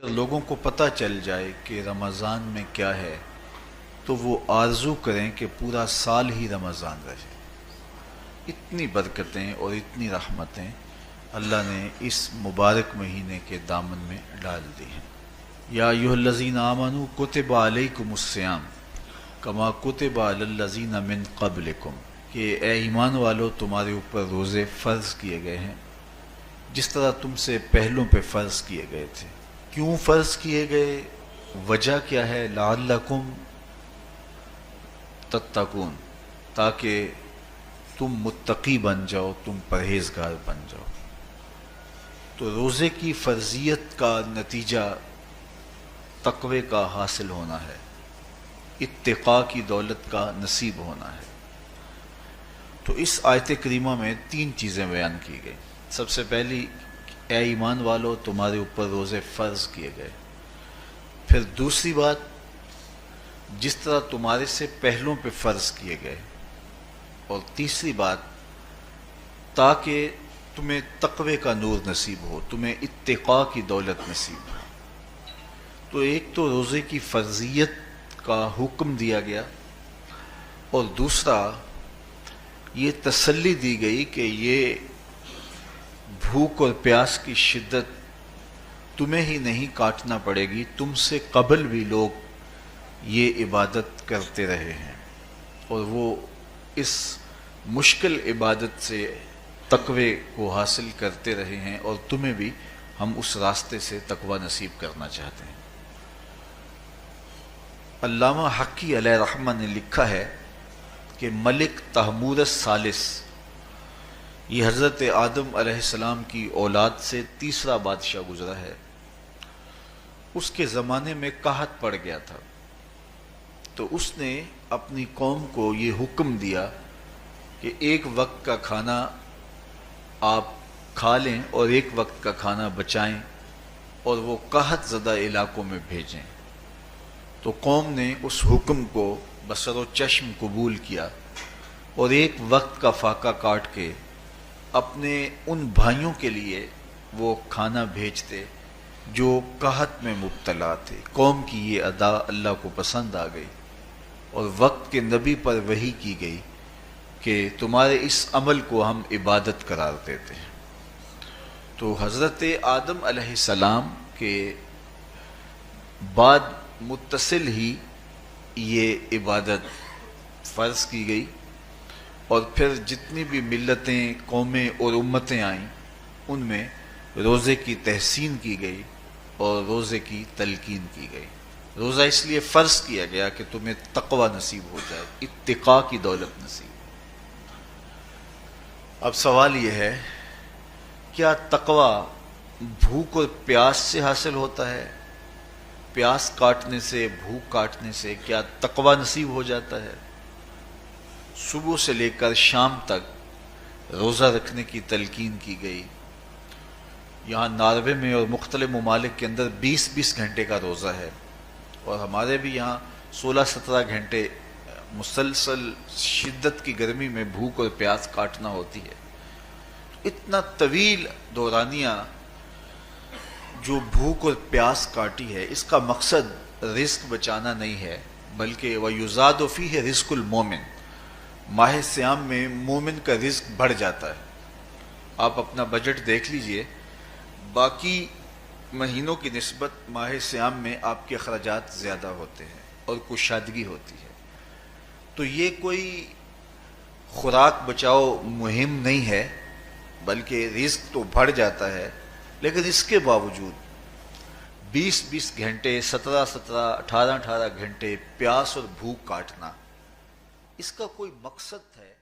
اگر لوگوں کو پتہ چل جائے کہ رمضان میں کیا ہے تو وہ آرزو کریں کہ پورا سال ہی رمضان رہے۔ اتنی برکتیں اور اتنی رحمتیں اللہ نے اس مبارک مہینے کے دامن میں ڈال دی ہیں۔ یا ایھا الذین آمنوا کتب علیکم الصیام کما کتب علی الذین من قبلکم، کہ اے ایمان والو تمہارے اوپر روزے فرض کیے گئے ہیں جس طرح تم سے پہلوں پہ فرض کیے گئے تھے۔ کیوں فرض کیے گئے؟ وجہ کیا ہے؟ لعلکم تتقون، تاکہ تم متقی بن جاؤ، تم پرہیزگار بن جاؤ۔ تو روزے کی فرضیت کا نتیجہ تقوی کا حاصل ہونا ہے، اتقاء کی دولت کا نصیب ہونا ہے۔ تو اس آیت کریمہ میں تین چیزیں بیان کی گئی۔ سب سے پہلی، اے ایمان والو تمہارے اوپر روزے فرض کیے گئے۔ پھر دوسری بات، جس طرح تمہارے سے پہلوں پہ فرض کیے گئے۔ اور تیسری بات، تاکہ تمہیں تقوی کا نور نصیب ہو، تمہیں اتقاء کی دولت نصیب ہو۔ تو ایک تو روزے کی فرضیت کا حکم دیا گیا، اور دوسرا یہ تسلی دی گئی کہ یہ بھوک اور پیاس کی شدت تمہیں ہی نہیں کاٹنا پڑے گی، تم سے قبل بھی لوگ یہ عبادت کرتے رہے ہیں، اور وہ اس مشکل عبادت سے تقوی کو حاصل کرتے رہے ہیں، اور تمہیں بھی ہم اس راستے سے تقوی نصیب کرنا چاہتے ہیں۔ علامہ حقی علیہ رحمہ نے لکھا ہے کہ ملک تحمور الثالث، یہ حضرت آدم علیہ السلام کی اولاد سے تیسرا بادشاہ گزرا ہے، اس کے زمانے میں قحط پڑ گیا تھا۔ تو اس نے اپنی قوم کو یہ حکم دیا کہ ایک وقت کا کھانا آپ کھا لیں اور ایک وقت کا کھانا بچائیں اور وہ قحط زدہ علاقوں میں بھیجیں۔ تو قوم نے اس حکم کو بصر و چشم قبول کیا اور ایک وقت کا فاقہ کاٹ کے اپنے ان بھائیوں کے لیے وہ کھانا بھیجتے جو قحط میں مبتلا تھے۔ قوم کی یہ ادا اللہ کو پسند آ گئی، اور وقت کے نبی پر وحی کی گئی کہ تمہارے اس عمل کو ہم عبادت قرار دیتے ہیں۔ تو حضرت آدم علیہ السلام کے بعد متصل ہی یہ عبادت فرض کی گئی، اور پھر جتنی بھی ملتیں، قومیں اور امتیں آئیں ان میں روزے کی تحسین کی گئی اور روزے کی تلقین کی گئی۔ روزہ اس لیے فرض کیا گیا کہ تمہیں تقوی نصیب ہو جائے، اتقاء کی دولت نصیب۔ اب سوال یہ ہے، کیا تقوی بھوک اور پیاس سے حاصل ہوتا ہے؟ پیاس کاٹنے سے، بھوک کاٹنے سے کیا تقوی نصیب ہو جاتا ہے؟ صبح سے لے کر شام تک روزہ رکھنے کی تلقین کی گئی۔ یہاں ناروے میں اور مختلف ممالک کے اندر 20 گھنٹے کا روزہ ہے، اور ہمارے بھی یہاں 16-17 گھنٹے مسلسل شدت کی گرمی میں بھوک اور پیاس کاٹنا ہوتی ہے۔ اتنا طویل دورانیہ جو بھوک اور پیاس کاٹی ہے، اس کا مقصد رزق بچانا نہیں ہے، بلکہ وَيُزَادُ فِيهِ رِزْقُ الْمُؤْمِنِ، ماہ سیام میں مومن کا رزق بڑھ جاتا ہے۔ آپ اپنا بجٹ دیکھ لیجئے، باقی مہینوں کی نسبت ماہ سیام میں آپ کے اخراجات زیادہ ہوتے ہیں اور کشادگی ہوتی ہے۔ تو یہ کوئی خوراک بچاؤ مہم نہیں ہے، بلکہ رزق تو بڑھ جاتا ہے، لیکن اس کے باوجود 20 گھنٹے، 17 18 گھنٹے پیاس اور بھوک کاٹنا، اس کا کوئی مقصد ہے؟